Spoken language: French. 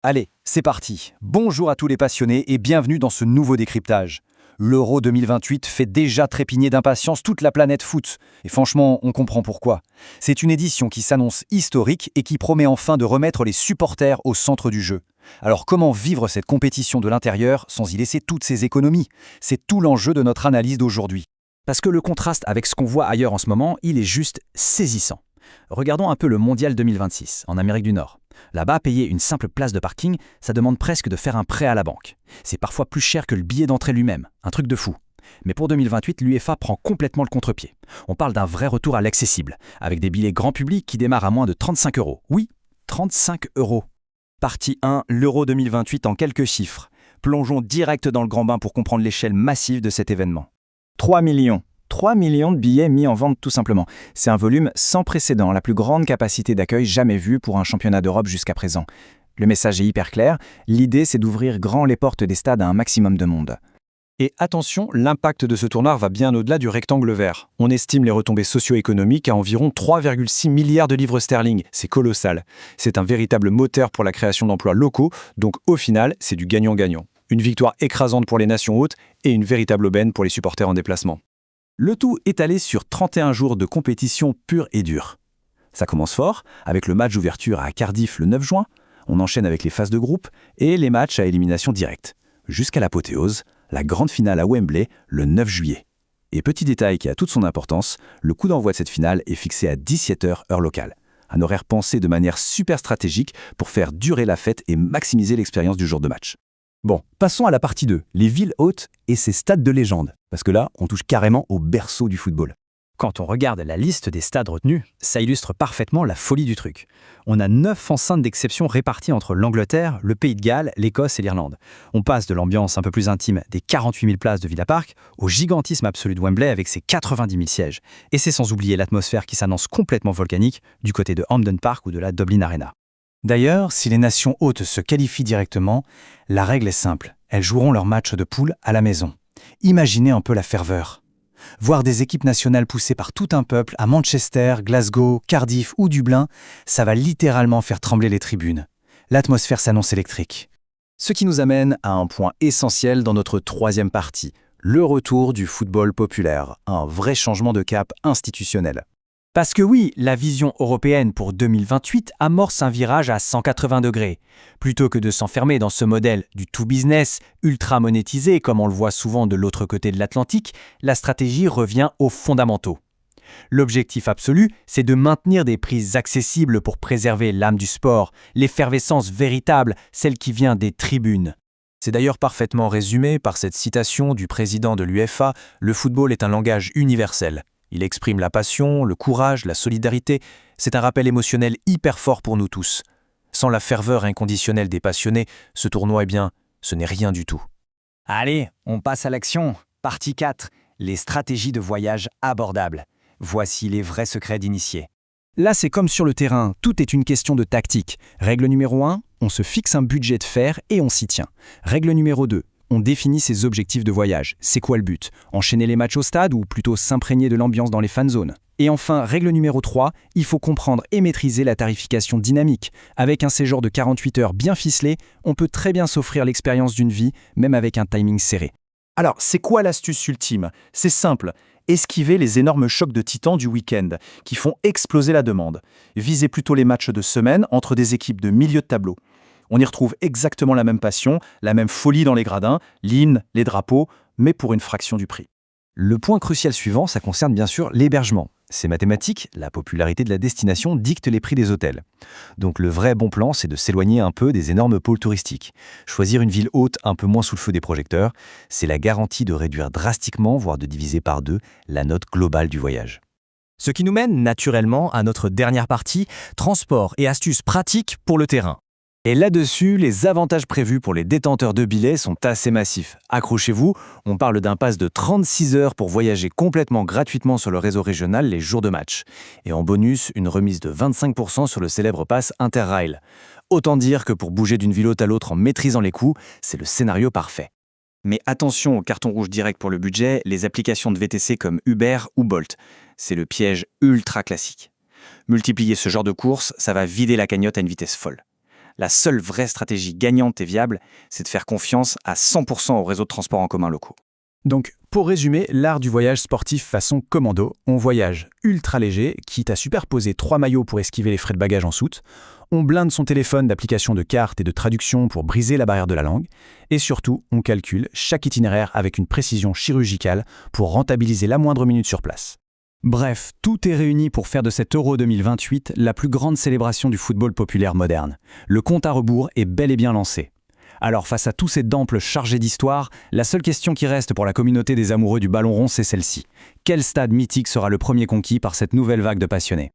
Allez, c'est parti. Bonjour à tous les passionnés et bienvenue dans ce nouveau décryptage. L'Euro 2028 fait déjà trépigner d'impatience toute la planète foot. Et franchement, on comprend pourquoi. C'est une édition qui s'annonce historique et qui promet enfin de remettre les supporters au centre du jeu. Alors comment vivre cette compétition de l'intérieur sans y laisser toutes ses économies? C'est tout l'enjeu de notre analyse d'aujourd'hui. Parce que le contraste avec ce qu'on voit ailleurs en ce moment, il est juste saisissant. Regardons un peu le Mondial 2026, en Amérique du Nord. Là-bas, payer une simple place de parking, ça demande presque de faire un prêt à la banque. C'est parfois plus cher que le billet d'entrée lui-même, un truc de fou. Mais pour 2028, l'UEFA prend complètement le contre-pied. On parle d'un vrai retour à l'accessible, avec des billets grand public qui démarrent à moins de 35 €. Oui, 35 €. Partie 1, l'Euro 2028 en quelques chiffres. Plongeons direct dans le grand bain pour comprendre l'échelle massive de cet événement. 3 millions. 3 millions de billets mis en vente tout simplement. C'est un volume sans précédent, la plus grande capacité d'accueil jamais vue pour un championnat d'Europe jusqu'à présent. Le message est hyper clair, l'idée c'est d'ouvrir grand les portes des stades à un maximum de monde. Et attention, l'impact de ce tournoi va bien au-delà du rectangle vert. On estime les retombées socio-économiques à environ 3,6 milliards de livres sterling. C'est colossal. C'est un véritable moteur pour la création d'emplois locaux, donc au final, c'est du gagnant-gagnant. Une victoire écrasante pour les nations hôtes et une véritable aubaine pour les supporters en déplacement. Le tout étalé sur 31 jours de compétition pure et dure. Ça commence fort, avec le match d'ouverture à Cardiff le 9 juin, on enchaîne avec les phases de groupe et les matchs à élimination directe. Jusqu'à l'apothéose, la grande finale à Wembley le 9 juillet. Et petit détail qui a toute son importance, le coup d'envoi de cette finale est fixé à 17 h heure locale. Un horaire pensé de manière super stratégique pour faire durer la fête et maximiser l'expérience du jour de match. Bon, passons à la partie 2, les villes hôtes et ses stades de légende. Parce que là, on touche carrément au berceau du football. Quand on regarde la liste des stades retenus, ça illustre parfaitement la folie du truc. On a 9 enceintes d'exception réparties entre l'Angleterre, le Pays de Galles, l'Écosse et l'Irlande. On passe de l'ambiance un peu plus intime des 48 000 places de Villa Park au gigantisme absolu de Wembley avec ses 90 000 sièges. Et c'est sans oublier l'atmosphère qui s'annonce complètement volcanique du côté de Hampden Park ou de la Dublin Arena. D'ailleurs, si les nations hôtes se qualifient directement, la règle est simple. Elles joueront leur match de poule à la maison. Imaginez un peu la ferveur. Voir des équipes nationales poussées par tout un peuple à Manchester, Glasgow, Cardiff ou Dublin, ça va littéralement faire trembler les tribunes. L'atmosphère s'annonce électrique. Ce qui nous amène à un point essentiel dans notre troisième partie, le retour du football populaire, un vrai changement de cap institutionnel. Parce que oui, la vision européenne pour 2028 amorce un virage à 180 degrés. Plutôt que de s'enfermer dans ce modèle du tout business, ultra monétisé comme on le voit souvent de l'autre côté de l'Atlantique, la stratégie revient aux fondamentaux. L'objectif absolu, c'est de maintenir des prix accessibles pour préserver l'âme du sport, l'effervescence véritable, celle qui vient des tribunes. C'est d'ailleurs parfaitement résumé par cette citation du président de l'UEFA, « Le football est un langage universel ». Il exprime la passion, le courage, la solidarité. C'est un rappel émotionnel hyper fort pour nous tous. Sans la ferveur inconditionnelle des passionnés, ce tournoi, ce n'est rien du tout. Allez, on passe à l'action. Partie 4. Les stratégies de voyage abordables. Voici les vrais secrets d'initiés. Là, c'est comme sur le terrain, tout est une question de tactique. Règle numéro 1, on se fixe un budget de fer et on s'y tient. Règle numéro 2. On définit ses objectifs de voyage. C'est quoi le but? Enchaîner les matchs au stade ou plutôt s'imprégner de l'ambiance dans les fan zones? Et enfin, règle numéro 3, il faut comprendre et maîtriser la tarification dynamique. Avec un séjour de 48 heures bien ficelé, on peut très bien s'offrir l'expérience d'une vie, même avec un timing serré. Alors, c'est quoi l'astuce ultime? C'est simple, esquiver les énormes chocs de titans du week-end qui font exploser la demande. Visez plutôt les matchs de semaine entre des équipes de milieu de tableau. On y retrouve exactement la même passion, la même folie dans les gradins, l'hymne, les drapeaux, mais pour une fraction du prix. Le point crucial suivant, ça concerne bien sûr l'hébergement. C'est mathématique, la popularité de la destination dicte les prix des hôtels. Donc le vrai bon plan, c'est de s'éloigner un peu des énormes pôles touristiques. Choisir une ville haute un peu moins sous le feu des projecteurs, c'est la garantie de réduire drastiquement, voire de diviser par 2, la note globale du voyage. Ce qui nous mène naturellement à notre dernière partie, transport et astuces pratiques pour le terrain. Et là-dessus, les avantages prévus pour les détenteurs de billets sont assez massifs. Accrochez-vous, on parle d'un pass de 36 heures pour voyager complètement gratuitement sur le réseau régional les jours de match. Et en bonus, une remise de 25% sur le célèbre pass Interrail. Autant dire que pour bouger d'une ville hôte à l'autre en maîtrisant les coûts, c'est le scénario parfait. Mais attention au carton rouge direct pour le budget, les applications de VTC comme Uber ou Bolt. C'est le piège ultra classique. Multiplier ce genre de course, ça va vider la cagnotte à une vitesse folle. La seule vraie stratégie gagnante et viable, c'est de faire confiance à 100% aux réseaux de transport en commun locaux. Donc, pour résumer, l'art du voyage sportif façon commando, on voyage ultra léger, quitte à superposer 3 maillots pour esquiver les frais de bagages en soute, on blinde son téléphone d'applications de cartes et de traduction pour briser la barrière de la langue, et surtout, on calcule chaque itinéraire avec une précision chirurgicale pour rentabiliser la moindre minute sur place. Bref, tout est réuni pour faire de cet Euro 2028 la plus grande célébration du football populaire moderne. Le compte à rebours est bel et bien lancé. Alors face à tous ces damples chargés d'histoire, la seule question qui reste pour la communauté des amoureux du ballon rond, c'est celle-ci. Quel stade mythique sera le premier conquis par cette nouvelle vague de passionnés ?